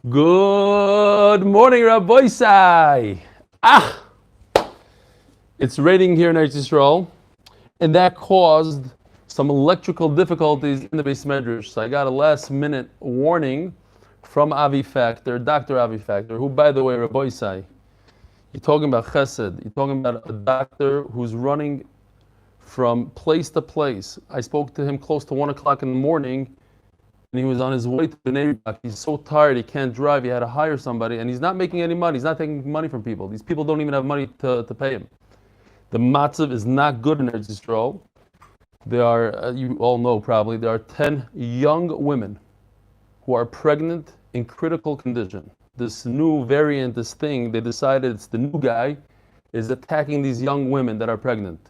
Good morning, Rabbi Sai. It's raining here in Eretz Yisrael, and that caused some electrical difficulties in the Beis Medrash. So I got a last-minute warning from Avi Factor, Dr. Avi Factor, who, by the way, Rabbi Sai, you're talking about Chesed. You're talking about a doctor who's running from place to place. I spoke to him close to 1 o'clock in the morning, and he was on his way to Bnei Brak. He's so tired, he can't drive. He had to hire somebody, and he's not making any money. He's not taking money from people. These people don't even have money to pay him. The matzav is not good in Eretz Yisrael. There are, you all know probably, there are 10 young women who are pregnant in critical condition. This new variant, this thing, they decided it's the new guy, is attacking these young women that are pregnant.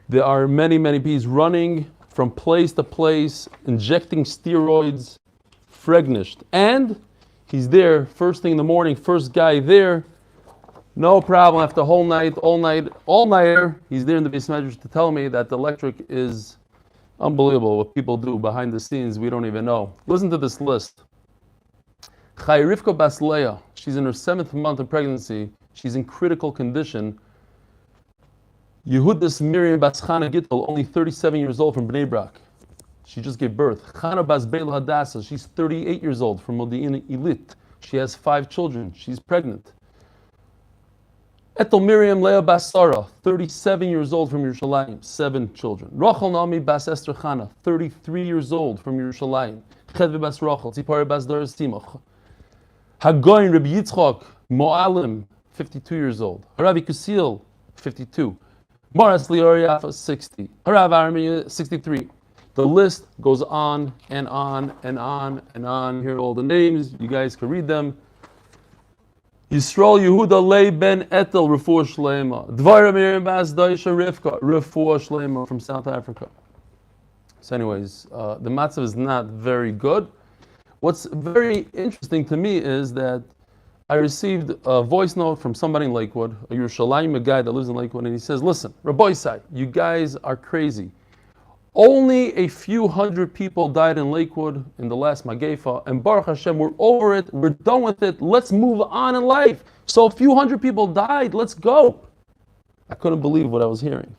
There are many bees running from place to place, injecting steroids, fregnished. And he's there first thing in the morning, first guy there, no problem, after all-nighter, he's there in the Beis Medrash to tell me that the electric is unbelievable, what people do behind the scenes, we don't even know. Listen to this list. Rivkah bas Leah, she's in her 7th month of pregnancy, she's in critical condition. Yehuda's Miriam bas Chana Gittel, only 37 years old from Bnei Brak. She just gave birth. Chana bas Beil Hadassah, she's 38 years old from Modi'in Ilit. She has 5 children. She's pregnant. Etel Miriam Leah bas Sarah, 37 years old from Yerushalayim, 7 children. Rachel Naomi bas Esther Chana, 33 years old from Yerushalayim. Chedve bas Rachel, Tzipora bas Doris Timoch. Hagoyin Rabbi Yitzchok Mo'alim, 52 years old. Haravi Kusil, 52. Maras Lior Yafa, 60. Harav Armi, 63. The list goes on and on and on and on. Here are all the names. You guys can read them. Yisrael Yehuda Lei Ben Etel Refuah Shlema. Dvara Miriam Bas Daisha Rivkah Refuah Shlema from South Africa. So anyways, the matzav is not very good. What's very interesting to me is that I received a voice note from somebody in Lakewood, a Yerushalayim guy that lives in Lakewood, and he says, listen, Rabbi Sai, you guys are crazy. Only a few hundred people died in Lakewood in the last Magefa, and Baruch Hashem, we're over it, we're done with it, let's move on in life. So a few hundred people died, let's go. I couldn't believe what I was hearing.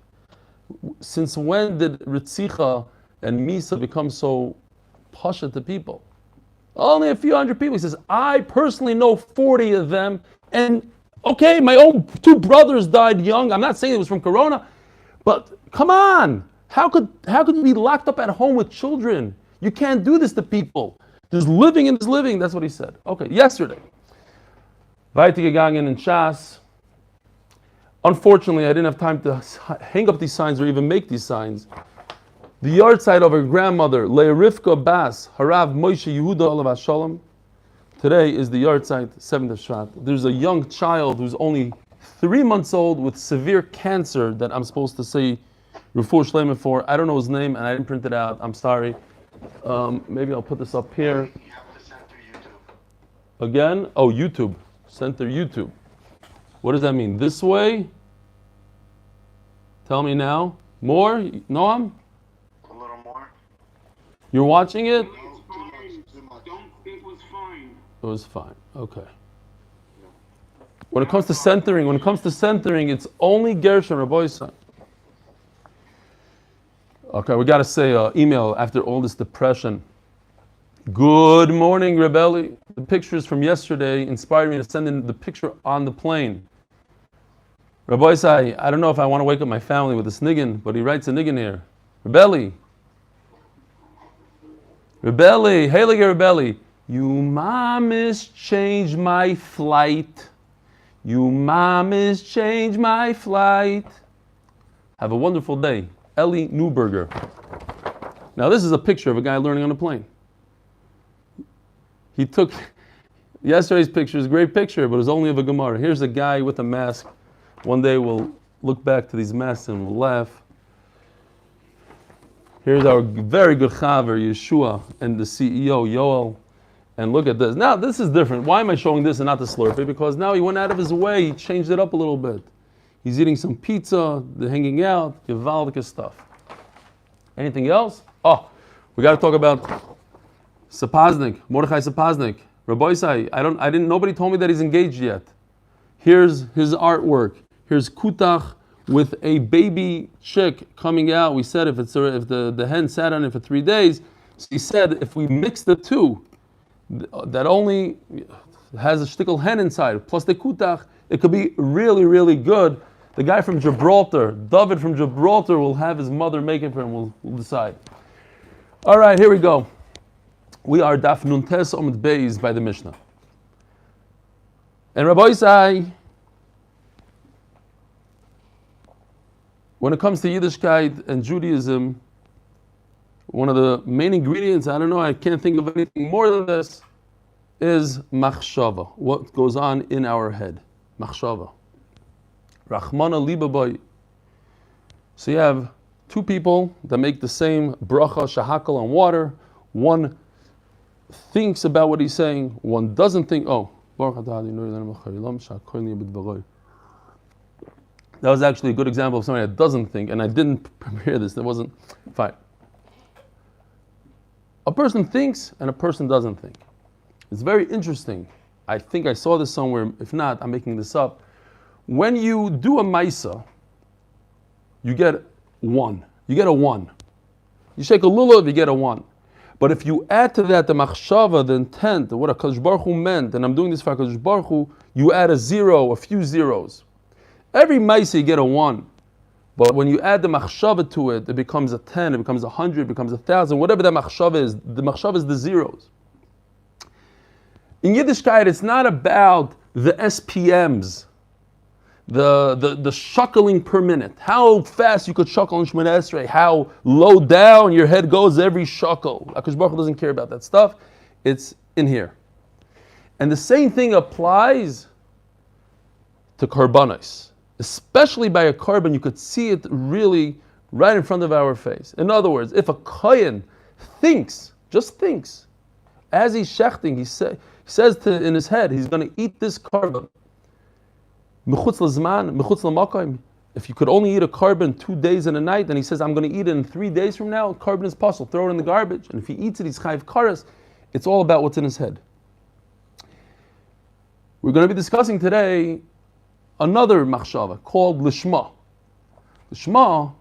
Since when did Ritzicha and Misa become so pasha to people? Only a few hundred people. He says, I personally know 40 of them, and okay, my own 2 brothers died young. I'm not saying it was from Corona, but come on. How could you be locked up at home with children? You can't do this to people. There's living and there's living. That's what he said. Okay, yesterday. Weitergegangen in Shas. Unfortunately, I didn't have time to hang up these signs or even make these signs. The Yahrtzeit of her grandmother, Leah Rivkah Bas, Harav Moshe Yehuda Olav Shalom. Today is the Yahrtzeit, 7th of Shevat. There's a young child who's only 3 months old with severe cancer that I'm supposed to say Refuah Shlema for. I don't know his name and I didn't print it out. I'm sorry. Maybe I'll put this up here. You have to center YouTube. Again? Oh, YouTube. Center YouTube. What does that mean? This way? Tell me now. More? Noam? A little more. You're watching it? No, too much. It was fine. It was fine. Okay. When it comes to centering, it's only Gershon Rabbi Yisrael. Okay, we got to say email after all this depression. Good morning, Rebelli. The pictures from yesterday inspired me to send in the picture on the plane. Rabbi Sai, I don't know if I want to wake up my family with this niggin, but he writes a niggin here. Rebelli, Heilige Rebelli, you mamis change my flight. You mamis change my flight. Have a wonderful day. Eli Newberger. Now this is a picture of a guy learning on a plane. He took yesterday's picture, is a great picture, but it's only of a Gemara. Here's a guy with a mask. One day we'll look back to these masks and we'll laugh. Here's our very good Chaver, Yeshua, and the CEO, Yoel. And look at this. Now this is different. Why am I showing this and not the Slurpee? Because now he went out of his way, he changed it up a little bit. He's eating some pizza, they're hanging out, Gewaldige stuff. Anything else? Oh, we got to talk about Sapaznik, Mordechai Sapaznik. Rabbi Isai, nobody told me that he's engaged yet. Here's his artwork. Here's kutach with a baby chick coming out. We said if the hen sat on it for 3 days, so he said if we mix the two, that only has a shtickle hen inside, plus the kutach, it could be really, really good. The guy from Gibraltar, David from Gibraltar, will have his mother make it for him. We'll decide. All right, here we go. We are Daf Nuntes Amud Beis by the Mishnah. And Rabbi Isai, when it comes to Yiddishkeit and Judaism, one of the main ingredients, I can't think of anything more than this, is machshava, what goes on in our head. Machshava. Rachmana libabai. So you have two people that make the same bracha shahakal on water. One thinks about what he's saying, one doesn't think. That was actually a good example of somebody that doesn't think, and I didn't prepare this. That wasn't fine. A person thinks and a person doesn't think. It's very interesting. I think I saw this somewhere. If not, I'm making this up. When you do a maisa, you get one. You get a one. You shake a lulav, you get a one. But if you add to that the machshava, the intent, what HaKadosh Baruch Hu meant, and I'm doing this for HaKadosh Baruch Hu, you add a zero, a few zeros. Every maisa you get a one. But when you add the machshava to it, it becomes a 10, it becomes 100, it becomes 1,000, whatever that machshava is, the machshava is the zeros. In Yiddishkeit, it's not about the SPMs, the shuckling per minute, how fast you could shuckle in Shemona Esrei, how low down your head goes every shuckle. HaKadosh Baruch Hu doesn't care about that stuff. It's in here. And the same thing applies to karbanos. Especially by a carbon, you could see it really right in front of our face. In other words, if a kohen thinks, just thinks, as he's shechting, he says in his head, he's going to eat this carbon. Mechutz l'zman, mechutz l'makayim. If you could only eat a carbon 2 days and a night, and he says, I'm going to eat it in 3 days from now, carbon is possible, throw it in the garbage. And if he eats it, he's chayiv karas. It's all about what's in his head. We're going to be discussing today another machshava called lishma. Lishma,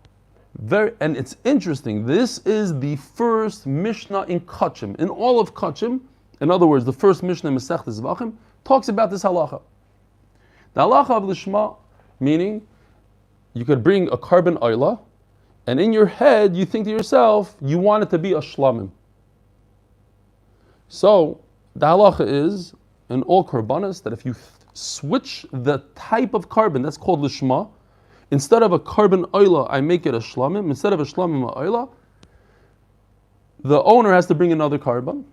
and it's interesting, this is the first Mishnah in Kachim, in all of Kachim. In other words, the first Mishnah in Masechtas Zvachim talks about this halacha. The halacha of lishma, meaning you could bring a carbon oila, and in your head you think to yourself, you want it to be a shlamim. So the halacha is, in all karbanos, that if you switch the type of carbon, that's called lishma. Instead of a carbon oila, I make it a shlamim. Instead of a shlamim, a oila. The owner has to bring another carbon.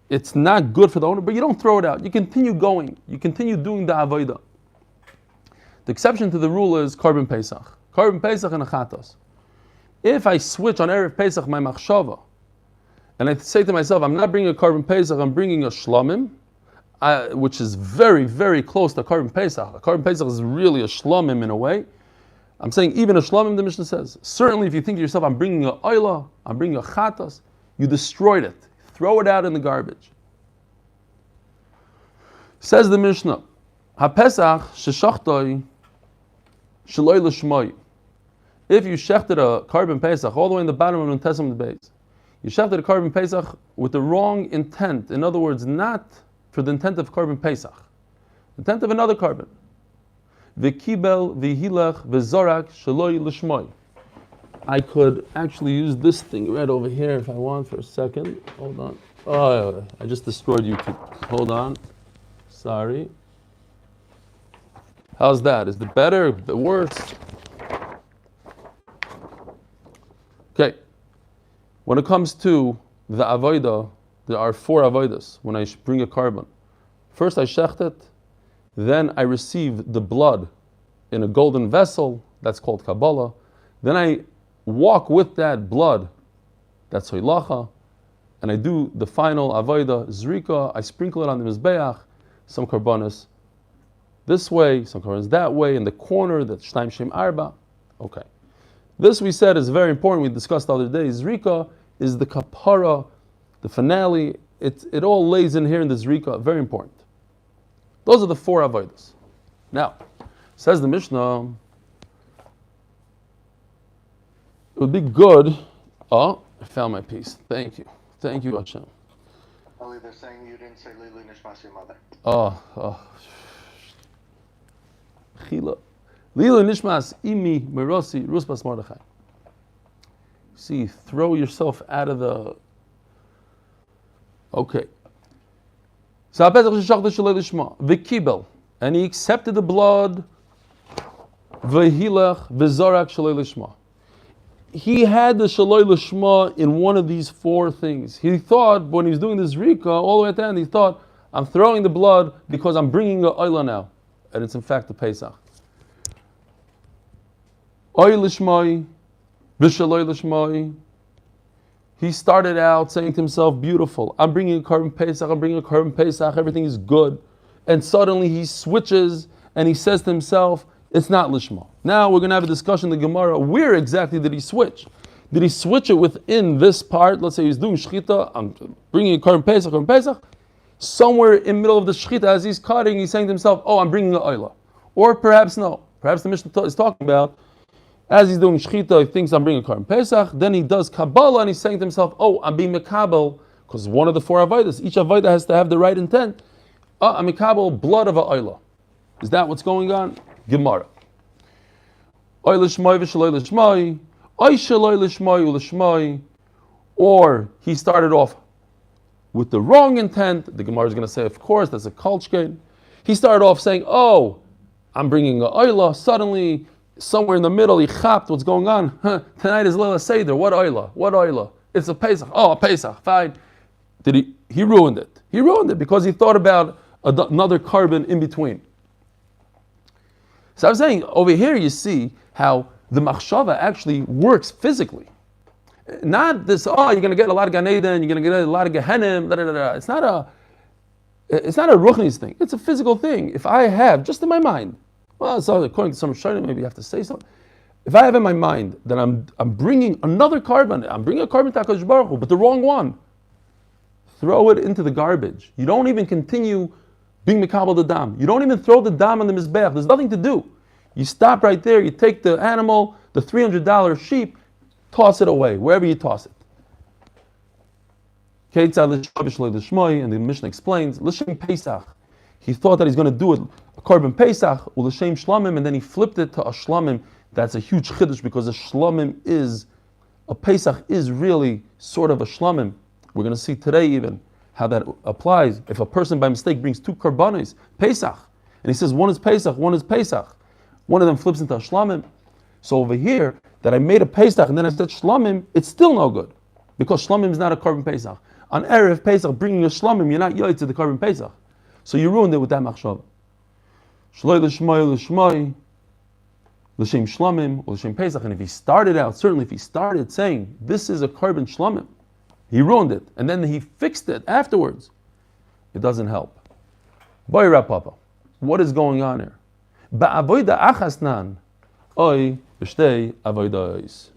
It's not good for the owner, but you don't throw it out. You continue going. You continue doing the avodah. The exception to the rule is carbon pesach. Carbon pesach and a chatos. If I switch on Erev Pesach my machshava, and I say to myself, I'm not bringing a carbon pesach, I'm bringing a shlamim, which is very, very close to carbon pesach. A carbon pesach is really a shlamim in a way. I'm saying even a shlamim, the Mishnah says. Certainly if you think to yourself, I'm bringing a oila, I'm bringing a chatas, you destroyed it. Throw it out in the garbage. Says the Mishnah, HaPesach sheshachtoi shaloi l'shmoi. If you shechted a carbon pesach all the way in the bottom of the Amud Beis, you shechted a carbon pesach with the wrong intent. In other words, not for the intent of carbon pesach, the intent of another carbon. V'kibel v'hilach v'zorak shaloi l'shmoi. I could actually use this thing right over here if I want for a second. Hold on. Oh, I just destroyed YouTube. Hold on. Sorry. How's that? Is it better? The worse? Okay. When it comes to the avodah, there are 4 avodas when I bring a carbon. First I shecht it, then I receive the blood in a golden vessel, that's called Kabbalah. Then I walk with that blood, that's hoilacha, and I do the final avodah, zrika, I sprinkle it on the mizbeach, some karbanos this way, some karbanos that way, in the corner, that's shtaim shem arba. Okay. This we said is very important, we discussed the other day. Zrika is the kapara, the finale it all lays in here in this Rivkah, very important. Those are the 4 avodas. Now, says the Mishnah, it would be good. Oh, I found my piece. Thank you, Hashem. Eli, they're saying you didn't say Lili Nishmas, your mother. Chila. Lili Nishmas imi merosi ruspas Mordechai. See, throw yourself out of the. Okay. V'kibel, and he accepted the blood. V'hilach v'zorak shalei lishma. He had the shalei lishma in one of these 4 things. He thought when he was doing this Rivkah, all the way at the end, he thought, I'm throwing the blood because I'm bringing a oila now, and it's in fact the Pesach. Oil lishmai, v'shalei lishmai. He started out saying to himself, beautiful, I'm bringing a carbon Pesach, everything is good. And suddenly he switches and he says to himself, it's not Lishma. Now we're going to have a discussion in the Gemara, where exactly did he switch? Did he switch it within this part? Let's say he's doing Shechita, I'm bringing a carbon Pesach. Somewhere in the middle of the Shechita, as he's cutting, he's saying to himself, oh, I'm bringing the Oila. Or perhaps no. Perhaps the Mishnah is talking about, as he's doing Shechita, he thinks I'm bringing a Karban Pesach. Then he does Kabbalah and he's saying to himself, oh, I'm being Mekabel, because one of the 4 Avodas. Each Avodah has to have the right intent. I'm Mekabel, blood of a Oila. Is that what's going on? Gemara. Oil Lishmai v'shaloi Lishmai. Oy shaloi Lishmai u'Lishmai. Or he started off with the wrong intent. The Gemara is going to say, of course, that's a Kolchkein. He started off saying, oh, I'm bringing a Oila. Suddenly, somewhere in the middle, he chapped what's going on. Tonight is Leah Seder. What oila? It's a Pesach. Oh, a Pesach. Fine. He ruined it. He ruined it because he thought about another carbon in between. So I'm saying, over here you see how the machshava actually works physically. Not this, you're going to get a lot of Gan Eden, you're going to get a lot of Gehenim, It's not a Ruchnis thing. It's a physical thing. If I have, just in my mind, well, so according to some Rishonim, maybe you have to say something. If I have in my mind that I'm bringing another carbon, I'm bringing a carbon to HaKadosh Baruch Hu, but the wrong one, throw it into the garbage. You don't even continue being Mekabel the dam. You don't even throw the dam on the Mizbeach. There's nothing to do. You stop right there, you take the animal, the $300 sheep, toss it away, wherever you toss it. And the Mishnah explains, L'shem Pesach. He thought that he's going to do it, a carbon Pesach, or L'shem Shlamim, and then he flipped it to a Shlamim. That's a huge chiddush because a Pesach is really sort of a Shlamim. We're going to see today even how that applies. If a person by mistake brings 2 karbanos, Pesach, and he says one is Pesach, one of them flips into a Shlamim. So over here, that I made a Pesach and then I said Shlamim, it's still no good. Because Shlamim is not a carbon Pesach. On Erev Pesach, bringing a Shlamim, you're not Yahrtzeit to the carbon Pesach. So you ruined it with that machshava. Shloi l'shmoi l'shmoi, l'shem Shlamim, or l'shem Pesach. And if he started out, certainly if he started saying, this is a carbon Shlamim, he ruined it. And then he fixed it afterwards. It doesn't help. Boy Rapapa, what is going on here? Ba'avoida achasnan, oy v'shtei avoidais.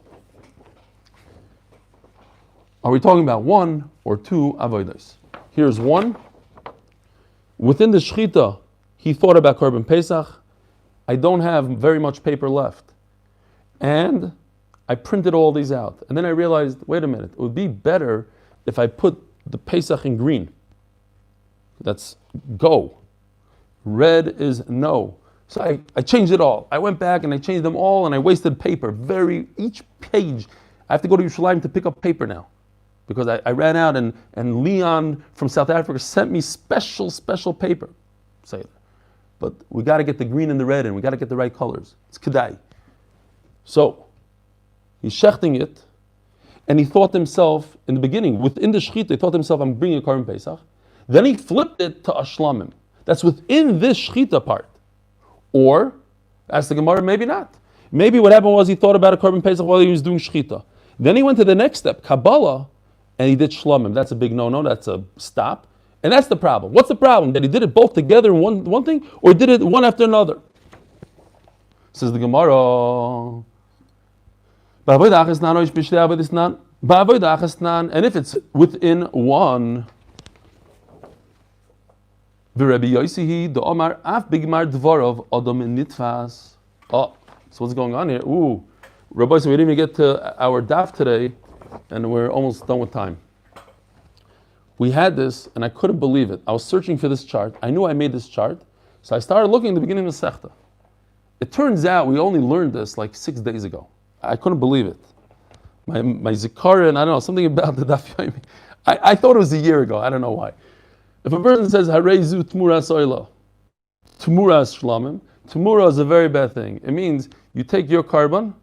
Are we talking about 1 or 2 avodas? Here's 1. Within the Shechita, he thought about Korban Pesach. I don't have very much paper left. And I printed all these out. And then I realized, wait a minute, it would be better if I put the Pesach in green. That's go. Red is no. So I changed it all. I went back and I changed them all and I wasted paper. Each page, I have to go to Yerushalayim to pick up paper now. Because I ran out and Leon from South Africa sent me special paper. Say that. But we got to get the green and the red and we got to get the right colors. It's kedai. So he's shechting it and he thought to himself, in the beginning, within the shechita, he thought to himself, I'm bringing a Korban Pesach. Then he flipped it to a shlamim. That's within this shechita part. Or, ask the Gemara, maybe not. Maybe what happened was he thought about a Korban Pesach while he was doing shechita. Then he went to the next step, Kabbalah, and he did shlamim. That's a big no-no, that's a stop. And that's the problem. What's the problem? That he did it both together in one thing, or did it one after another? Says the Gemara, and if it's within one, V'Rebbe Yosi the Omar af bigmar dvarov adam nitfas. Oh, so what's going on here? Ooh, Rabbi, so we didn't even get to our daf today, and we're almost done with time. We had this, and I couldn't believe it. I was searching for this chart. I knew I made this chart, so I started looking at the beginning of the Sechta. It turns out we only learned this like 6 days ago. I couldn't believe it. My Zikaron, I don't know, something about the Daf Yomi. I thought it was a year ago. I don't know why. If a person says, Harezu Tmuras Oila, Tmuras Shlamim, Tmura is a very bad thing. It means you take your carbon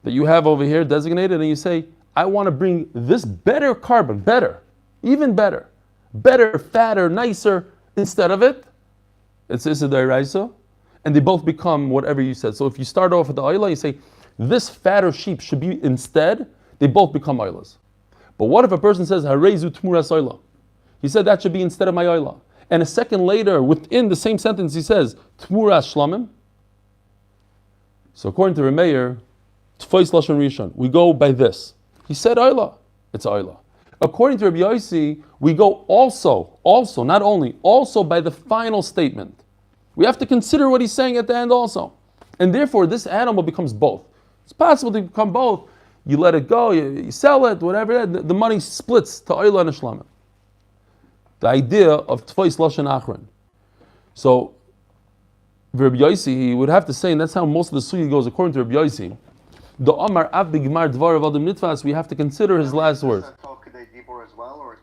that you have over here designated and you say, I want to bring this better carbon, better, even better, fatter, nicer instead of it. It's Issa Dairaisa. And they both become whatever you said. So if you start off with the Oila, you say, this fatter sheep should be instead, they both become Oilas. But what if a person says, Harezu Tmuras Oila? He said that should be instead of my oila. And a second later, within the same sentence, he says, Tmuras Shlamim. So according to Remeir, Tfais Lashon Rishon, we go by this. He said oila, it's oila. According to Rabbi Yosi, we go also, not only, also by the final statement. We have to consider what he's saying at the end also. And therefore, this animal becomes both. It's possible to become both. You let it go, you sell it, whatever, the money splits to oila and shlamim. The idea of Tfais Lashon Achron. So, Rabbi Yosi, he would have to say, and that's how most of the sugi goes according to Rabbi Yosi, the Omar Av Bigmar Dvar of Adam Nitfas, we have to consider his last words.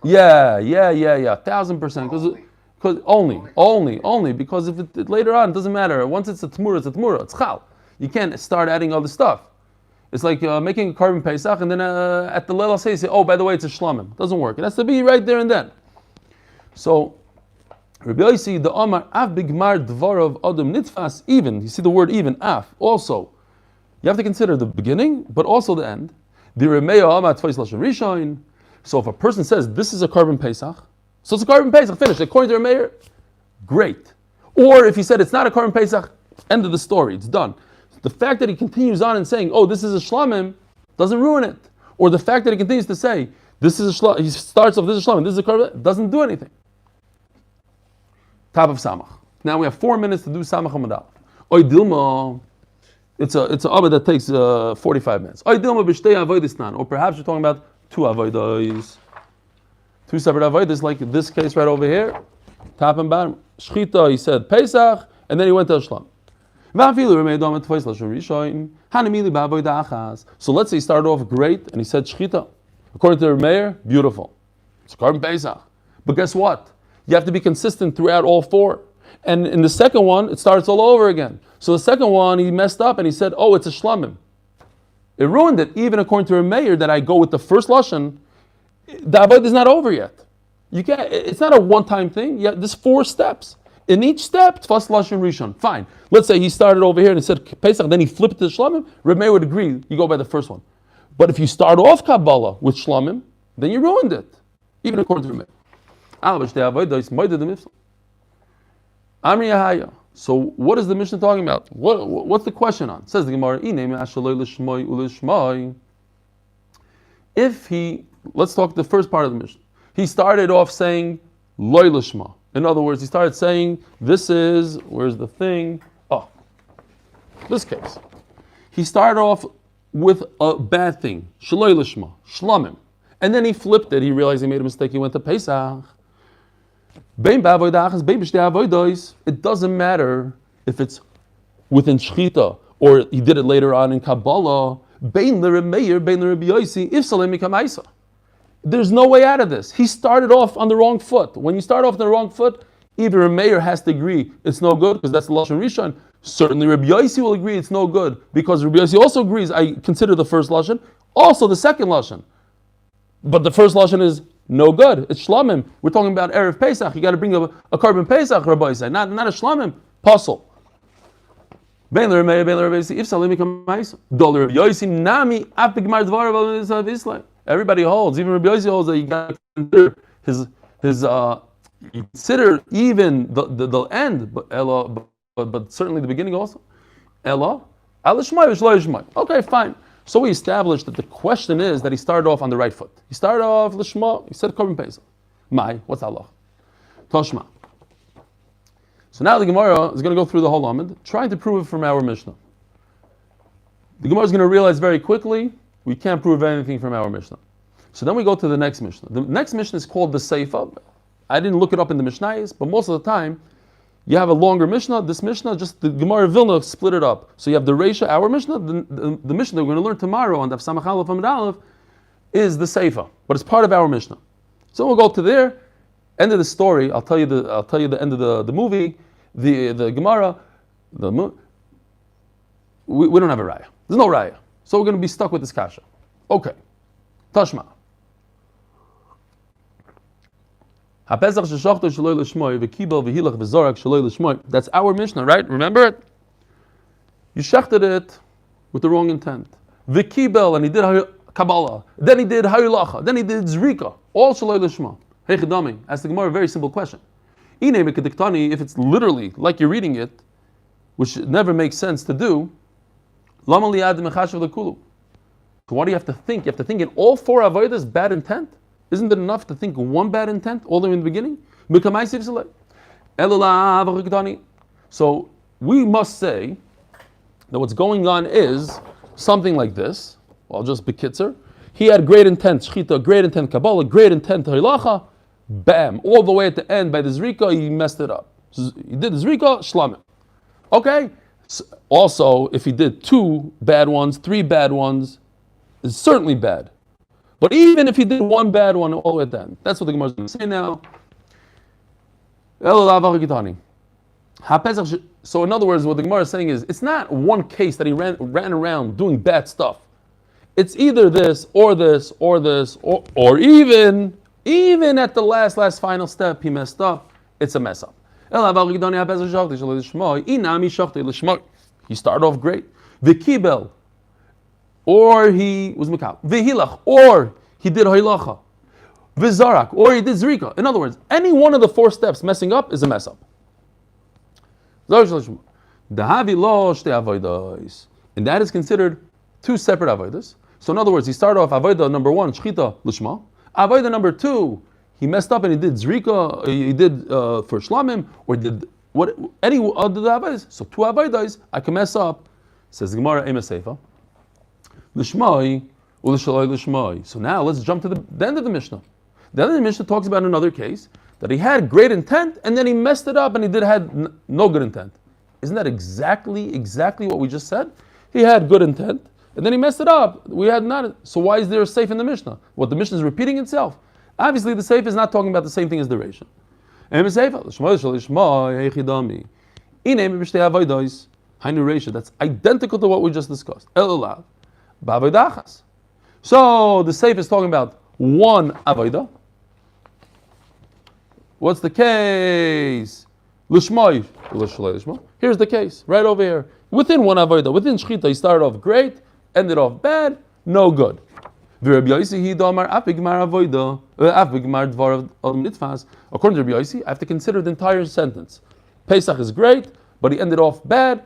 Yeah, 1000%. Because only, because if it later on, it doesn't matter. Once it's a Tmura, it's Chal. You can't start adding other stuff. It's like making a carbon Pesach, and then at the Lelah say, oh, by the way, it's a Shlamim. It doesn't work. It has to be right there and then. So, Rabbi Yosi, the Omar, Af Bigmar Dvarav Adam Nitfas, even, you see the word even, Af, also. You have to consider the beginning, but also the end. The Remeya Omar Tfais Lashon Rishon. So if a person says, this is a carbon Pesach, so it's a carbon Pesach, finished. According to Remeir, great. Or if he said it's not a carbon Pesach, end of the story, it's done. The fact that he continues on and saying, oh, this is a Shlamim, doesn't ruin it. Or the fact that he continues to say, this is a Shlamim, he starts off, this is a Shlamim, this is a carbon, doesn't do anything. Top of Samach. Now we have 4 minutes to do Samach Amud Aleph. Oy Dilma, it's a Abba that takes 45 minutes. Oy Dilma b'shtei avodas nan. Or perhaps you're talking about 2 avodas. 2 separate avodas, like this case right over here. Top and bottom. Shchita, he said Pesach, and then he went to Shlam. So let's say he started off great, and he said Shchita. According to the Meir, beautiful. It's carbon Pesach. But guess what? You have to be consistent throughout all 4. And in the second one, it starts all over again. So the second one, he messed up and he said, oh, it's a shlamim. It ruined it, even according to a mayor, that I go with the first lashon. The avodah is not over yet. You can't. It's not a one-time thing. Yeah, there's 4 steps. In each step, tfas lashon rishon. Fine. Let's say he started over here and he said Pesach, then he flipped to shlamim. Reb Meir would agree. You go by the first one. But if you start off Kabbalah with shlamim, then you ruined it, even according to Reb Meir. So what is the Mishnah talking about? What's the question on? It says the Gemara, if he, let's talk the first part of the Mishnah. He started off saying loy lishma. In other words, he started saying, this is, where's the thing? Oh, this case. He started off with a bad thing, shloy lishma, shlamim. And then he flipped it, he realized he made a mistake, he went to Pesach. It doesn't matter if it's within Shchita or he did it later on in Kabbalah. There's no way out of this. He started off on the wrong foot. When you start off on the wrong foot, either a mayor has to agree it's no good because that's the Lashon Rishon. Certainly Rabbi Yosi will agree it's no good because Rabbi Yosi also agrees I consider the first Lashon, also the second Lashon. But the first Lashon is no good. It's shlamim. We're talking about Erev Pesach. You got to bring a carbon Pesach, Rabbi say, not a shlamim. Puzzle. Everybody holds. Even Rabbi Yosi holds that you got to consider his you consider even the end, but certainly the beginning also. Okay, fine. So we established that the question is that he started off on the right foot. He started off l'shma. He said korban pesach. What's Allah? Toshma. So now the Gemara is going to go through the whole Amud, trying to prove it from our Mishnah. The Gemara is going to realize very quickly we can't prove anything from our Mishnah. So then we go to the next Mishnah. The next Mishnah is called the Seifa. I didn't look it up in the Mishnayos, but most of the time you have a longer Mishnah. This Mishnah, just the Gemara Vilna split it up. So you have the Reisha, our Mishnah, the Mishnah that we're going to learn tomorrow on Daf Amud Aleph is the Seifa, but it's part of our Mishnah. So we'll go to there. End of the story. I'll tell you the end of the movie. The Gemara. We don't have a raya. There's no raya. So we're going to be stuck with this kasha. Okay. Tashma. That's our Mishnah, right? Remember it? You shechted it with the wrong intent. V'kibel, and he did Kabbalah. Then he did Hayulacha. Then he did Zrika. All Shaloi Lishma. Hey Chidami, ask the Gemara a very simple question. If it's literally like you're reading it, which never makes sense to do, so why do you have to think? You have to think in all four avodas bad intent? Isn't it enough to think one bad intent all the way in the beginning? So we must say that what's going on is something like this. Well, I'll just bekitzer. He had great intent shchita, great intent Kabbalah, great intent hilacha. Bam! All the way at the end by the Zrika, he messed it up. He did the Zrika, shlamim. Okay. So also, if he did 2 bad ones, 3 bad ones, it's certainly bad. But even if he did 1 bad one all the way at the end, that's what the Gemara is going to say now. So in other words, what the Gemara is saying is, it's not one case that he ran around doing bad stuff. It's either this, or this, or this, or even at the last final step, he messed up. It's a mess up. He started off great. V'kibel, or he was mekal. V'hilach, or he did hilacha. V'zarak, or he did zrika. In other words, any one of the 4 steps messing up is a mess up. And that is considered 2 separate avodas. So in other words, he started off avodah number 1, shchita lishma. Avodah number 2, he messed up and he did zrika, he did for shlamim, or did any other avodas. So 2 avodas, I can mess up. Says the Gemara, Ema Seifa. Lishmai, u'lishaloi lishmai. So now let's jump to the end of the Mishnah. The end of the Mishnah talks about another case that he had great intent and then he messed it up and he had no good intent. Isn't that exactly what we just said? He had good intent and then he messed it up. We had not. So why is there a seif in the Mishnah? What, the Mishnah is repeating itself? Obviously the seif is not talking about the same thing as the Reisha. That's identical to what we just discussed. So the seif is talking about 1 avodah. What's the case? Lishmai. Here's the case, right over here. Within 1 avodah, within shchita, he started off great, ended off bad, no good. According to Rabbi Yosi, I have to consider the entire sentence. Pesach is great, but he ended off bad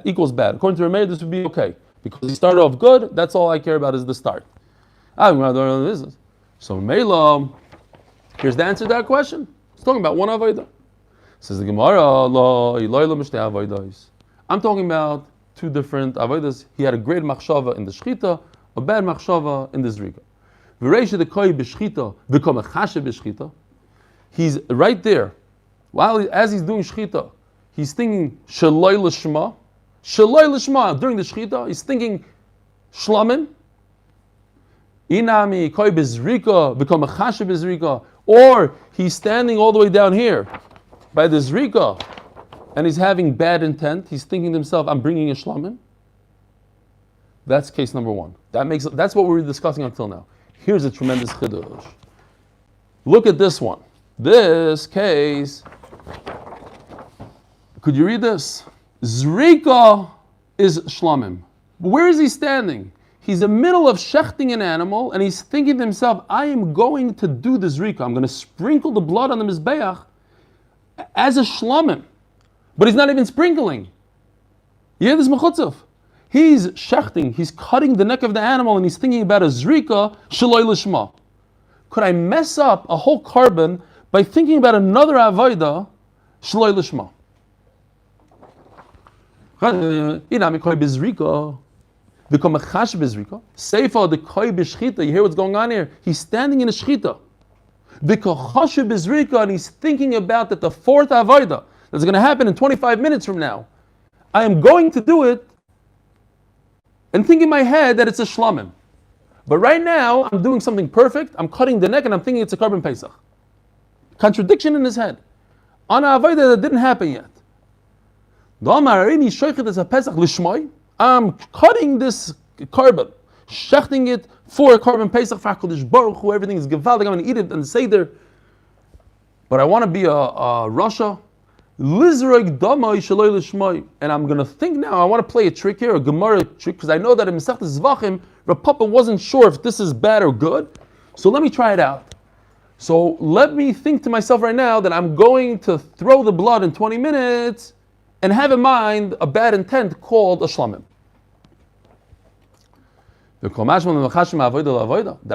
equals bad. According to Rameir, this would be okay. Because he started off good, that's all I care about is the start. So Mela, here's the answer to that question. It's talking about 1 avodah. Says the Gemara, I'm talking about 2 different avodas. He had a great machshava in the shchita, a bad machshava in the zrika. He's right there. As he's doing shchita, he's thinking shaloi l'shma. Shaloi l'shma. During the shchita, he's thinking shlamim. Inami koi bezrika become a chashe bezrika, or he's standing all the way down here by the zrika, and he's having bad intent. He's thinking to himself, "I'm bringing a shlamim." That's case number 1. That's what we were discussing until now. Here's a tremendous chiddush. Look at this one. This case. Could you read this? Zrika is shlamim. Where is he standing? He's in the middle of shechting an animal, and he's thinking to himself, I am going to do the zrika. I'm going to sprinkle the blood on the mizbeach as a shlamim. But he's not even sprinkling. You hear this mechutzav? He's shechting, he's cutting the neck of the animal, and he's thinking about a zrika shaloi lishma. Could I mess up a whole carbon by thinking about another avodah shaloi lishma? Seifa the koi b'shchita. You hear what's going on here? He's standing in a shchita. And he's thinking about that the fourth avodah that's going to happen in 25 minutes from now. I am going to do it and think in my head that it's a shlamim. But right now, I'm doing something perfect. I'm cutting the neck and I'm thinking it's a carbon pesach. Contradiction in his head. On a avodah that didn't happen yet. I'm cutting this carbon, shechting it for a carbon pesach, for HaKadosh Baruch Hu, everything is gewaldig, I'm going to eat it and say there. But I want to be a Rasha. And I'm going to think now, I want to play a trick here, a Gemara trick, because I know that in Masechtas Zvachim, Rav Papa wasn't sure if this is bad or good. So let me try it out. So let me think to myself right now that I'm going to throw the blood in 20 minutes and have in mind a bad intent called a shlamim. That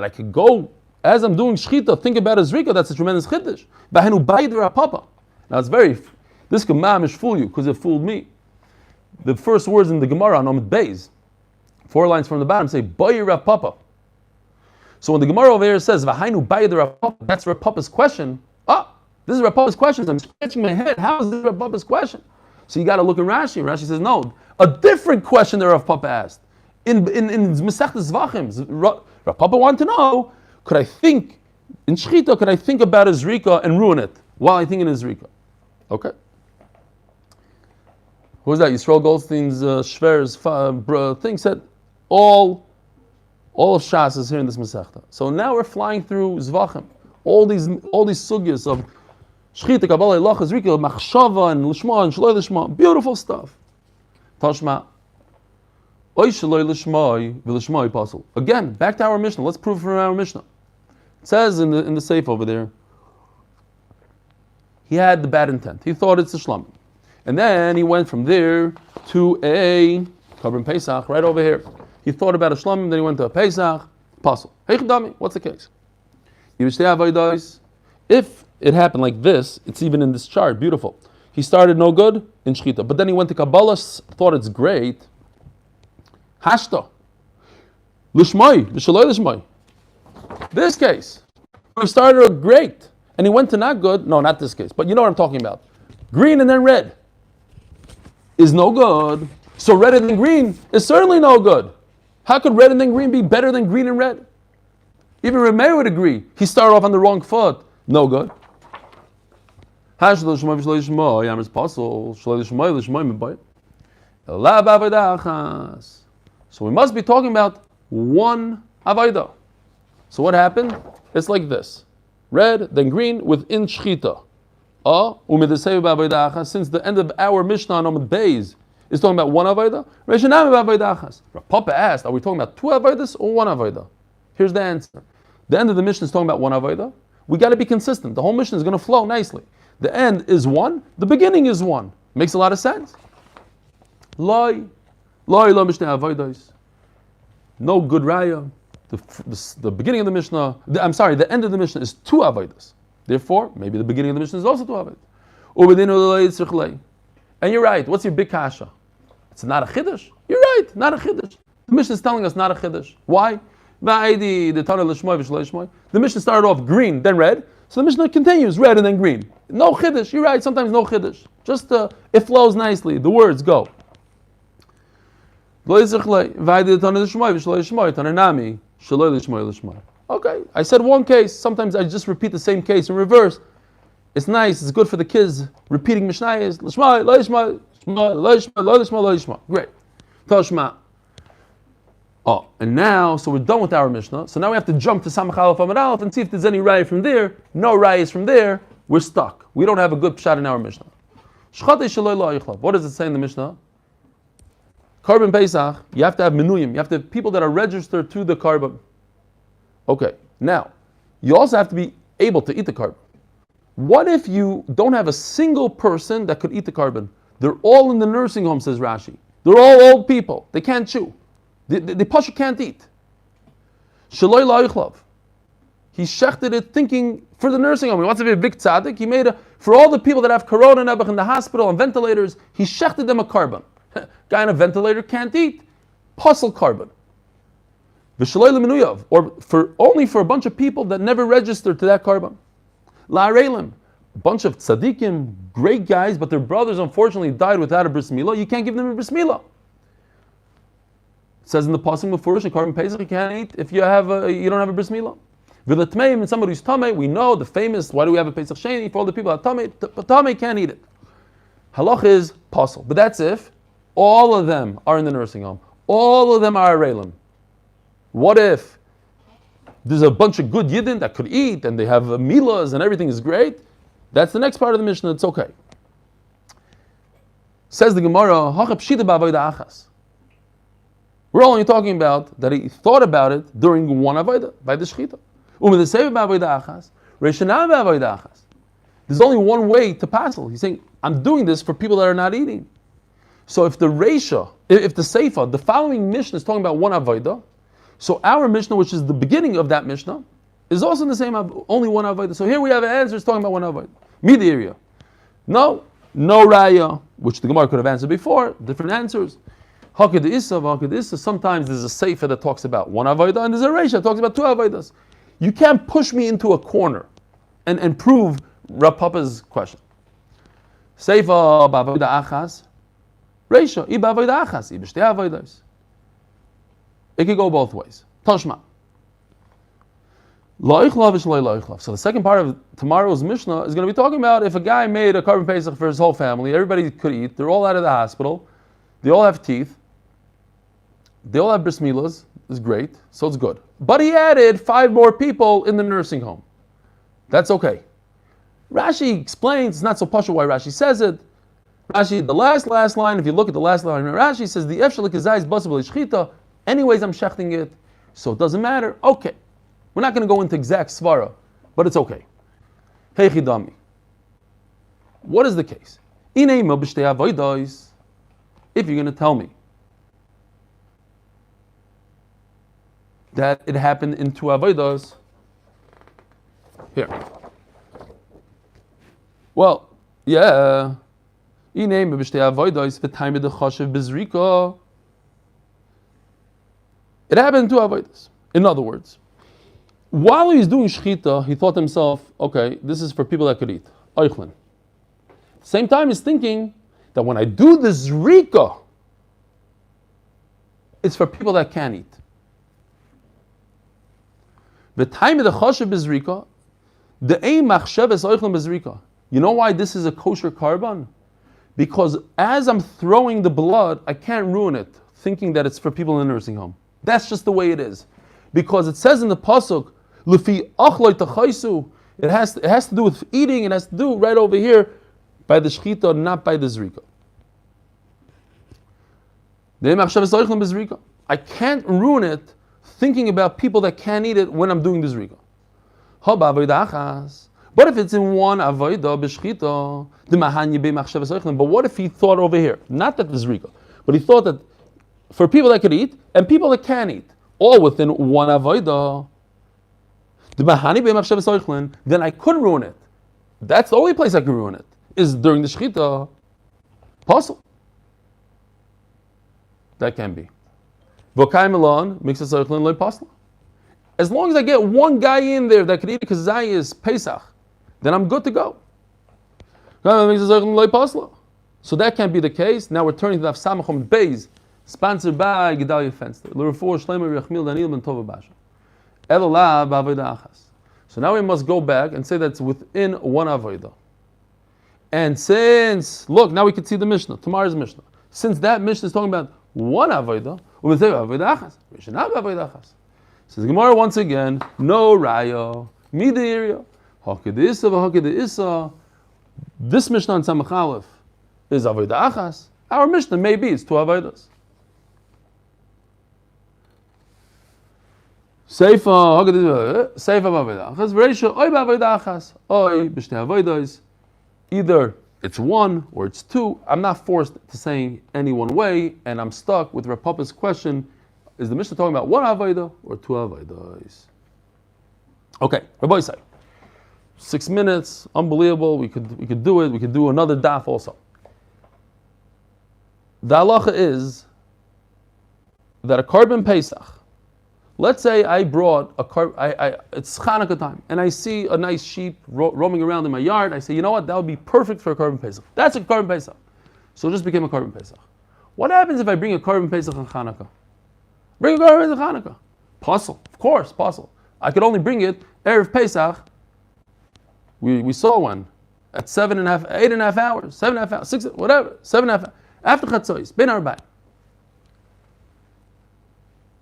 I could go, as I'm doing shchita, think about his Rivkah, that's a tremendous chiddush. Now it's very, this could mamish fool you, because it fooled me. The first words in the Gemara on Amud Beis, 4 lines from the bottom, say, Bayi Rav Papa. So when the Gemara over here says, V'hainu Bayi Rav Papa, that's Rav Papa's question. This is Rav Papa's question. I'm scratching my head. How is this Rav Papa's question? So you got to look at Rashi. Rashi says, no, a different question that Rav Papa asked. In Masechtas Zvachim, Rav Papa wanted to know, could I think, in Shechita, could I think about his Rivkah and ruin it while I think in his Rivkah? Okay. Who was that? Yisrael Goldstein's Shver's thing said, all of Shas is here in this Masechta. So now we're flying through Zvachim. All these sugyas of Shechita, Kabbalah, Lachas, Rivkah, Machshava, and Lishma, and Shaloi Lishma. Beautiful stuff. Tashma. Again, back to our Mishnah. Let's prove from our Mishnah. It says in the safe over there, he had the bad intent. He thought it's a shlamim. And then he went from there to a Korban Pesach, right over here. He thought about a shlamim, then he went to a Pesach, Pasul. Hey Chadami, what's the case? If it happened like this, it's even in this chart, beautiful. He started no good in Shechita, but then he went to Kabbalah, thought it's great. Hashta. Lishmai. Vishaloi Lishmai. This case. He started great. And he went to not good. No, not this case. But you know what I'm talking about. Green and then red is no good. So red and then green is certainly no good. How could red and then green be better than green and red? Even Remeir would agree. He started off on the wrong foot. No good. Hashta Lishmai Vishaloi Lishmai. Yamers Pasul. Shaloi Lishmai Lishmai Mebayit. Elav Avodachas. So we must be talking about one avodah. So what happened? It's like this. Red, then green, within shchita. Since the end of our Mishnah on Amud Beis is talking about one avodah, Rav Papa asked, are we talking about 2 avodas or 1 avodah? Here's the answer. The end of the Mishnah is talking about 1 avodah. We got to be consistent. The whole Mishnah is going to flow nicely. The end is 1, the beginning is 1. Makes a lot of sense. No good raya. The beginning of the Mishnah, the end of the Mishnah is 2 avodas. Therefore, maybe the beginning of the Mishnah is also 2 avodas. And you're right. What's your big kasha? It's not a chiddush. You're right. Not a chiddush. The Mishnah is telling us not a chiddush. Why? The Mishnah started off green, then red. So the Mishnah continues red and then green. No chiddush. You're right. Sometimes no chiddush. Just it flows nicely. The words go. Okay, I said one case. Sometimes I just repeat the same case in reverse. It's nice. It's good for the kids repeating Mishnayos. Lishma, lo lishma, lo lishma, lo lishma, lo lishma. Great. Tashma. And now, so we're done with our Mishnah. So now we have to jump to Samach Aleph Amud Aleph and see if there's any raya from there. No raya is from there. We're stuck. We don't have a good pshat in our Mishnah. What does it say in the Mishnah? Korban Pesach, you have to have menuyim. You have to have people that are registered to the korban. Okay, now, you also have to be able to eat the korban. What if you don't have a single person that could eat the korban? They're all in the nursing home, says Rashi. They're all old people. They can't chew. The pasha can't eat. Shaloi la'ichlav. He shechted it thinking for the nursing home. He wants to be a big tzaddik. He made for all the people that have corona in the hospital and ventilators, he shechted them a korban. Guy on a ventilator can't eat. Puzzle carbon. Or only for a bunch of people that never registered to that carbon. La'arelim, a bunch of tzaddikim, great guys, but their brothers unfortunately died without a bris milah. You can't give them a bris milah. It says in the pasuk before carbon pesach you can't eat if you don't have a bris milah. V'letmeim, and somebody who's tamei, we know the famous. Why do we have a pesach sheni for all the people that tamei? But tamei can't eat it. Halach is puzzle, but that's if all of them are in the nursing home. All of them are arelim. What if there's a bunch of good yidden that could eat and they have milas and everything is great? That's the next part of the Mishnah. It's okay. Says the Gemara, we're only talking about that he thought about it during one avodah by the shechita. There's only one way to passel. He's saying, I'm doing this for people that are not eating. So if the Reisha, if the Seifa, the following Mishnah is talking about one avodah, so our Mishnah, which is the beginning of that Mishnah, is also in the same, only one avodah. So here we have an answer, it's talking about one avodah. Midi area. No raya, which the Gemara could have answered before, different answers. Hakid Issa, sometimes there's a Seifa that talks about one avodah, and there's a Reisha that talks about two avodas. You can't push me into a corner and prove Rav Papa's question. Seifa ba'avodah achas, Reisha, I ba'avodah achas, I b'shtei avodas. It could go both ways. Tashma. So the second part of tomorrow's Mishnah is going to be talking about if a guy made a carbon pesach for his whole family, everybody could eat, they're all out of the hospital, they all have teeth, they all have bris milas, it's great, so it's good. But he added 5 more people in the nursing home. That's okay. Rashi explains, it's not so pashut why Rashi says it. Rashi, the last line, if you look at the last line, Rashi says the efshel kizayis basabel shchita. Anyways, I'm shechting it, so it doesn't matter. Okay. We're not going to go into exact svara, but it's okay. Hey chidami. What is the case? If you're going to tell me that it happened in 2 avodas, here. Well, yeah. It happened in 2 avodas. In other words, while he was doing shechita, he thought to himself, okay, this is for people that could eat. Eichlin. Same time, he's thinking that when I do the zrika, it's for people that can't eat. The time of the chashav bezrika, the aim machshev is eichlin bezrika. You know why this is a kosher carbon? Because as I'm throwing the blood, I can't ruin it, thinking that it's for people in the nursing home. That's just the way it is. Because it says in the pasuk, Lufi achloi tachaisu, it has to do with eating, it has to do right over here by the shechita, not by the zrika. I can't ruin it thinking about people that can't eat it when I'm doing the zrika. But if it's in one avodah b'shchita, the mahanya b'machshavas oichlin. But what if he thought over here, not that the zrika, but he thought that for people that could eat and people that can't eat, all within one avodah, the mahani b'machshavas oichlin, then I could ruin it. That's the only place I could ruin it, is during the shchita. Possible. That can be. V'kai milan mixes oichlin loy pasla. As long as I get one guy in there that could eat because Zay is Pesach, then I'm good to go. So that can't be the case. Now we're turning to Daf Amud Beis, sponsored by Gedalia Fenster. Refuah Shleimer Yachmil Daniel Ben Tova Basha. Elolah ba'avodah achas. So now we must go back and say that's within one avodah. And since, look, now we can see the Mishnah, tomorrow's Mishnah. Since that Mishnah is talking about one avodah, we will say avodah achas. Mishnah ba'avodah achas. Says the Gemara once again, no raya, midiria, hakidisa v'hakidisa. This Mishnah on Samach Aleph is avodah achas. Our Mishnah maybe it's 2 avodas. Seifa b'avodah achas, v'reisha oy b'avodah achas, oy b'shtei avodas. Either it's 1 or it's 2. I'm not forced to say any one way, and I'm stuck with Rav Papa's question. Is the Mishnah talking about 1 avodah or 2 avodas? Okay, Rabbi say 6 minutes, unbelievable. We could do it. We could do another daf also. The halacha is that a korban Pesach, let's say I brought a it's Chanukah time, and I see a nice sheep roaming around in my yard. I say, you know what, that would be perfect for a korban Pesach. That's a korban Pesach. So it just became a korban Pesach. What happens if I bring a korban Pesach on Chanukah? Bring a korban Pesach on Chanukah. Puzzle, of course, puzzle. I could only bring it Erev Pesach. We saw one at 8.5 hours, 7.5 hours, 6, whatever, 7.5 hours. After Chatzos, Ben Arba'in.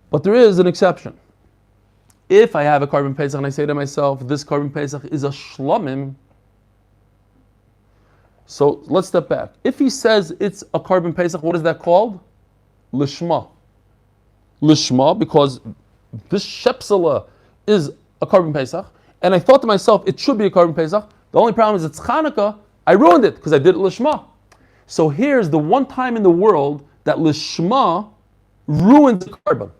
But there is an exception. If I have a korban Pesach and I say to myself, this korban Pesach is a shlomim, so let's step back. If he says it's a korban Pesach, what is that called? Lishma. Lishma, because this shepsela is a korban Pesach, and I thought to myself, it should be a korban Pesach. The only problem is it's Chanukah. I ruined it because I did it Lishma. So here's the one time in the world that Lishma ruins the korban.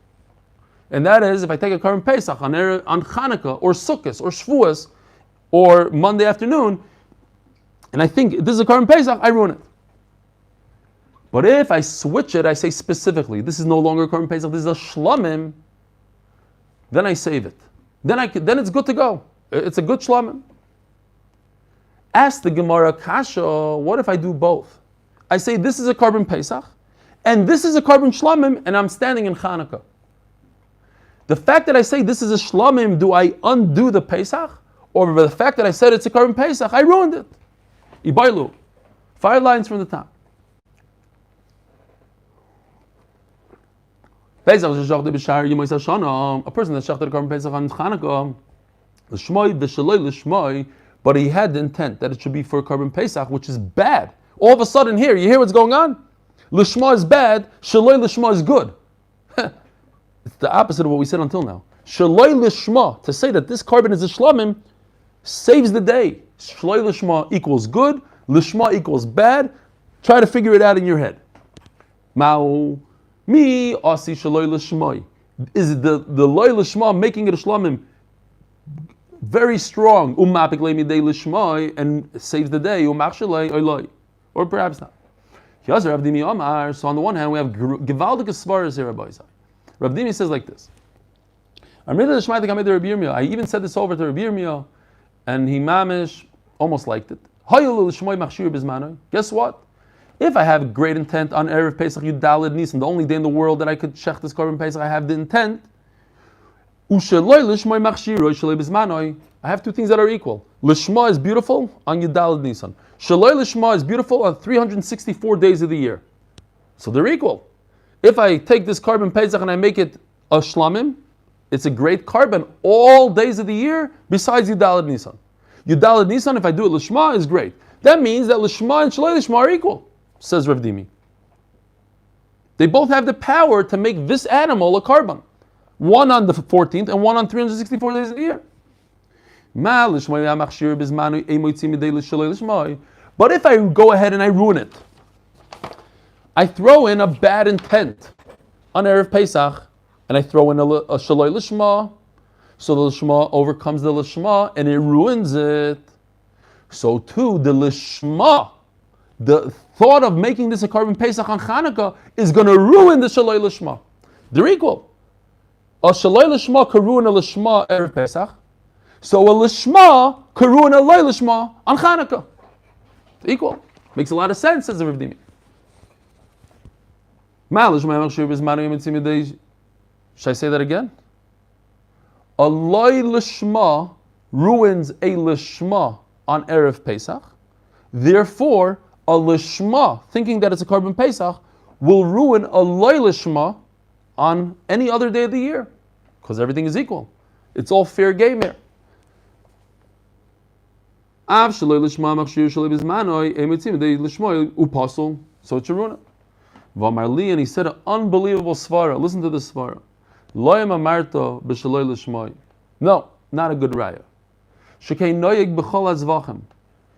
And that is if I take a korban Pesach on Chanukah or Sukkot or Shavuos or Monday afternoon, and I think this is a korban Pesach, I ruin it. But if I switch it, I say specifically, this is no longer a korban Pesach, this is a shlomim, then I save it. Then it's good to go. It's a good shlomim. Ask the Gemara Kasha, what if I do both? I say this is a korban Pesach, and this is a korban shlomim, and I'm standing in Chanukah. The fact that I say this is a shlomim, do I undo the Pesach? Or the fact that I said it's a korban Pesach, I ruined it. Ibailu. 5 lines from the top. A person that shechted a korban Pesach on Chanukah, but he had the intent that it should be for a korban Pesach, which is bad. All of a sudden here, you hear what's going on? Lishma is bad, shaloi lishma is good. It's the opposite of what we said until now. Shaloi lishma, to say that this korban is a shlomim, saves the day. Shaloi lishma equals good, lishma equals bad. Try to figure it out in your head. Ma'u, mi asi shaloi lishma. Is the loy lishma making it a shlomim very strong? Umapik le'midei lishma, and saves the day. Umach shaloi oiloi. Or perhaps not. So on the one hand, we have Givaldik Svaras here, Rabbi Isai. Rav Dimi says like this. I even said this over to Rabbi Yirmiyah, and he mamish almost liked it. Guess what? If I have great intent on Erev Pesach Yudalid Nisan, the only day in the world that I could shech this korban Pesach, I have the intent. I have two things that are equal. Lishma is beautiful on Yudalid Nisan. Shaloi Lishma is beautiful on 364 days of the year. So they're equal. If I take this korban Pesach and I make it a shlamim, it's a great korban all days of the year besides Yudalid Nisan. Yudalid Nisan, if I do it Lishma, is great. That means that Lishma and Shaloi Lishma are equal, says Rav Dimi. They both have the power to make this animal a korban. One on the 14th and one on 364 days of the year. But if I go ahead and I ruin it, I throw in a bad intent on Erev Pesach, and I throw in a Shaloi Lishma, so the Lishma overcomes the Lishma, and it ruins it. So too, the Lishma, the thought of making this a korban Pesach on Chanukah, is going to ruin the Shaloi Lishma. They're equal. A Shaloi Lishma could ruin a Lishma Erev Pesach, so a Lishma could ruin a Loi Lishma on Chanukah. They're equal. Makes a lot of sense, says the Rav Dimi. Should I say that again? A loy lishma ruins a lishma on Erev Pesach. Therefore, a lishma, thinking that it's a korban Pesach, will ruin a loy lishma on any other day of the year. Because everything is equal. It's all fair game here. So it should ruin it. And he said an unbelievable svara. Listen to this svara. No, not a good raya.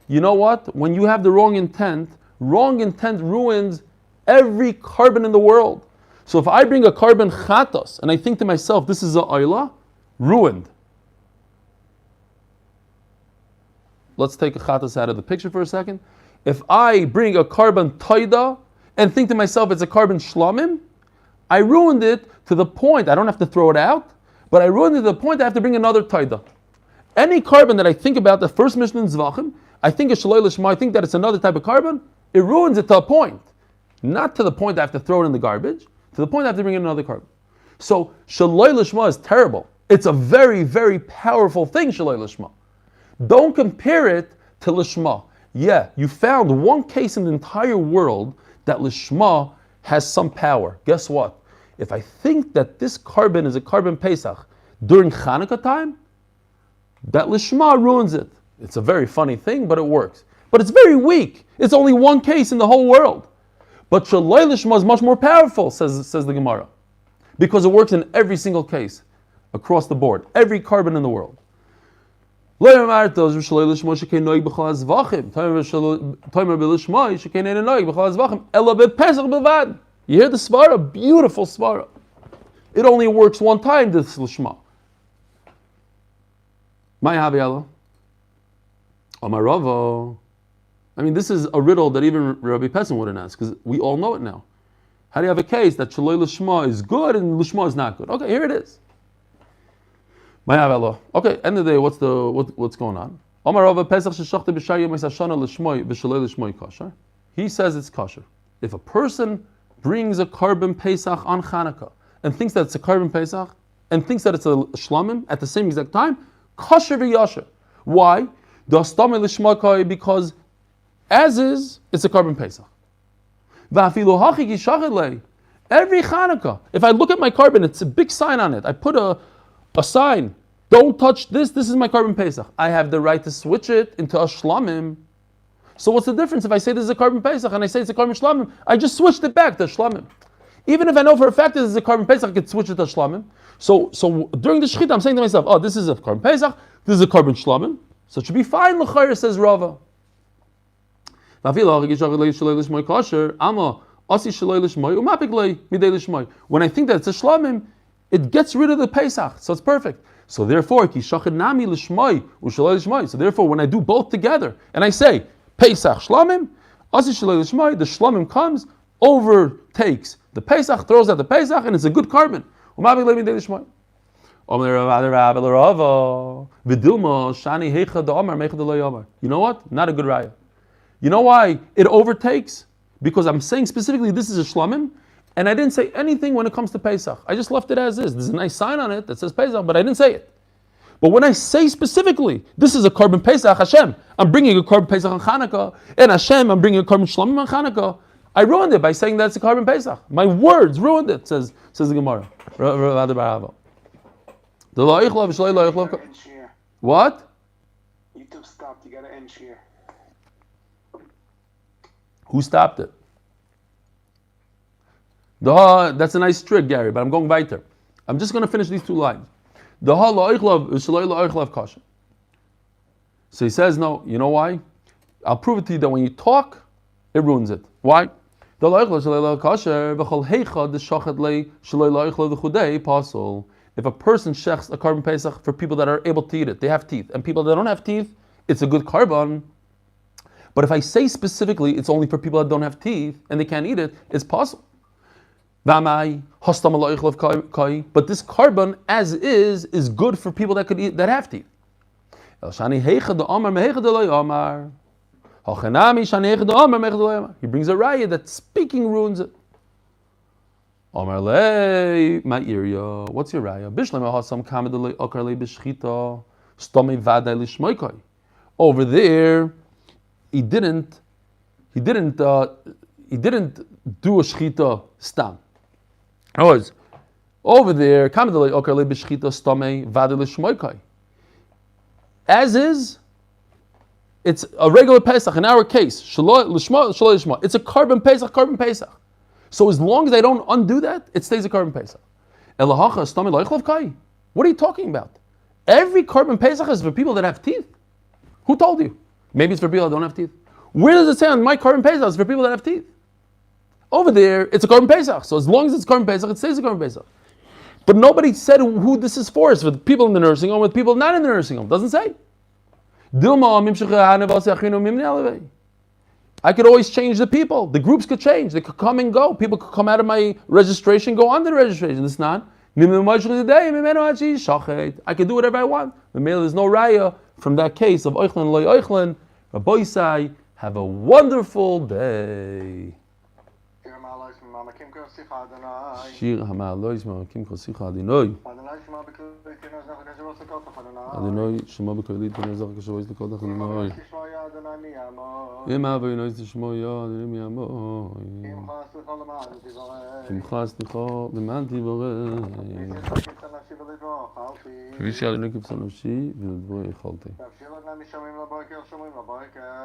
You know what? When you have the wrong intent ruins every korban in the world. So if I bring a korban chatos and I think to myself, this is a oila, ruined. Let's take a chatos out of the picture for a second. If I bring a korban toida and think to myself, it's a carbon shlamim, I ruined it to the point, I don't have to throw it out, but I ruined it to the point I have to bring another taida. Any carbon that I think about, the first mission in Zvachim, I think it's Shaloi Lishma, I think that it's another type of carbon, it ruins it to a point. Not to the point I have to throw it in the garbage, to the point I have to bring in another carbon. So Shaloi Lishma is terrible. It's a very, very powerful thing, Shaloi Lishma. Don't compare it to Lishma. Yeah, you found one case in the entire world that Lishma has some power. Guess what? If I think that this carbon is a carbon Pesach during Chanukah time, that Lishma ruins it. It's a very funny thing, but it works. But it's very weak. It's only one case in the whole world. But Shaloi Lishma is much more powerful, says the Gemara. Because it works in every single case, across the board. Every carbon in the world. You hear the svara, beautiful svara. It only works one time, this Lishma. I mean, this is a riddle that even Rabbi Pesach wouldn't ask, because we all know it now. How do you have a case that Shaloi Lishma is good and Lishma is not good? Okay, here it is. Okay, end of the day, what's going on? He says it's kosher. If a person brings a carbon Pesach on Chanukah and thinks that it's a carbon Pesach and thinks that it's a shlamim at the same exact time, kosher v'yasher. Why? Because as is, it's a carbon Pesach. Every Chanukah, if I look at my carbon, it's a big sign on it. I put a sign, don't touch this, this is my carbon Pesach. I have the right to switch it into a shlamim. So what's the difference if I say this is a carbon Pesach and I say it's a carbon shlamim? I just switched it back to shlamim. Even if I know for a fact this is a carbon Pesach, I can switch it to shlamim. So during the shechita, I'm saying to myself, oh, this is a carbon Pesach, this is a carbon shlamim. So it should be fine, l'chayr, says Rava. When I think that it's a shlamim, it gets rid of the Pesach, so it's perfect. So therefore, so therefore, when I do both together, and I say, Pesach shlamim, the shlamim comes, overtakes the Pesach, throws out the Pesach, and it's a good carbon. You know what? Not a good raya. You know why it overtakes? Because I'm saying specifically this is a shlamim, and I didn't say anything when it comes to Pesach. I just left it as is. There's a nice sign on it that says Pesach, but I didn't say it. But when I say specifically, this is a carbon Pesach, Hashem, I'm bringing a carbon Pesach on Chanukah, and Hashem, I'm bringing a carbon shlamim on Chanukah, I ruined it by saying that's a carbon Pesach. My words ruined it, says the Gemara. What? YouTube stopped. You gotta end here. Who stopped it? That's a nice trick, Gary, but I'm going weiter. I'm just going to finish these two lines. So he says, no, you know why? I'll prove it to you that when you talk, it ruins it. Why? If a person shechs a carbon Pesach for people that are able to eat it, they have teeth, and people that don't have teeth, it's a good carbon. But if I say specifically it's only for people that don't have teeth and they can't eat it, it's possible. But this carbon, as is good for people that could eat, that have teeth. He brings a raya that speaking ruins it. What's your raya? Over there, he didn't do a shechita stam. In other words, over there, as is, it's a regular Pesach. In our case, it's a carbon Pesach. So as long as I don't undo that, it stays a carbon Pesach. What are you talking about? Every carbon Pesach is for people that have teeth. Who told you? Maybe it's for people that don't have teeth. Where does it say on my carbon Pesach it's for people that have teeth? Over there, it's a carbon Pesach. So as long as it's carbon Pesach, it stays a carbon Pesach. But nobody said who this is for. It's for the people in the nursing home, with people not in the nursing home. It doesn't say. I could always change the people. The groups could change. They could come and go. People could come out of my registration, go on the registration. It's not. I could do whatever I want. There's no raya from that case of oichlen loy oichlen. Rabbi Isai, have a wonderful day. Shir hamalois ma'akim kosicha Adonai. Adonai shema b'kolit v'nezach k'shavos l'kol Adonai. Im Adonai tishmoya Adonai mi'amoy. Kimcha slicha b'man tivorei. Kvish Adonai kibsa nafshi v'ledvo yechalti.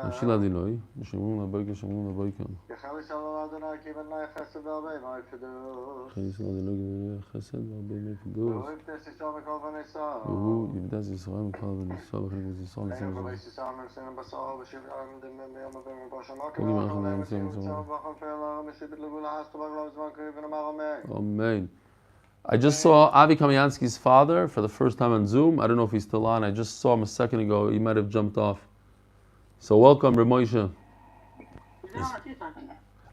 נפשי לאדינוי, ושמרום לבויקר, שמרום לבויקר. יחליס על אדוני כי בני חסד והרבה מי קדוש. יחליס על אדוני כי בני חסד והרבה מי קדוש. והוא יבדס ישראל מכל וניסה. והוא יבדס ישראל מכל וניסה, וחלק ישראל ניסה. אין ובייס ישראל מנסים בשר, ושבעה עמדים ביום אבינו בשנה. כמי אנחנו נמצאים ובחם פעלה, מסיבת לגולה הסתו בגלו זמן קריב ונאמר אמן. I just saw Avi Kamiansky's father for the first time on Zoom. I don't know if he's still on. I just saw him a second ago. He might have jumped off. So welcome, Reb Moshe.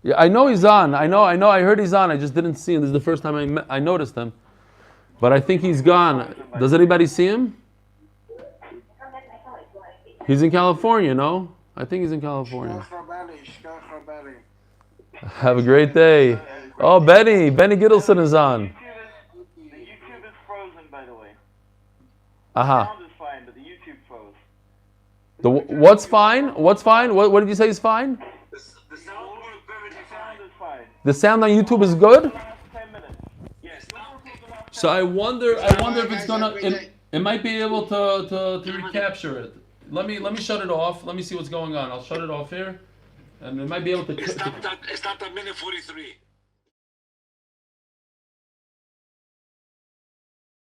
Yeah, I know he's on. I know. I heard he's on. I just didn't see him. This is the first time I noticed him. But I think he's gone. Does anybody see him? He's in California, no? I think he's in California. Have a great day. Oh, Benny Gittleson is on. Aha. The sound is fine, but the YouTube froze. What's fine? What's fine? What did you say is fine? The sound is fine. The sound on YouTube is good? The last 10 minutes. Yes. So I wonder if it's gonna. It might be able to recapture it. Let me shut it off. Let me see what's going on. I'll shut it off here, and it might be able to. It stopped at minute 43.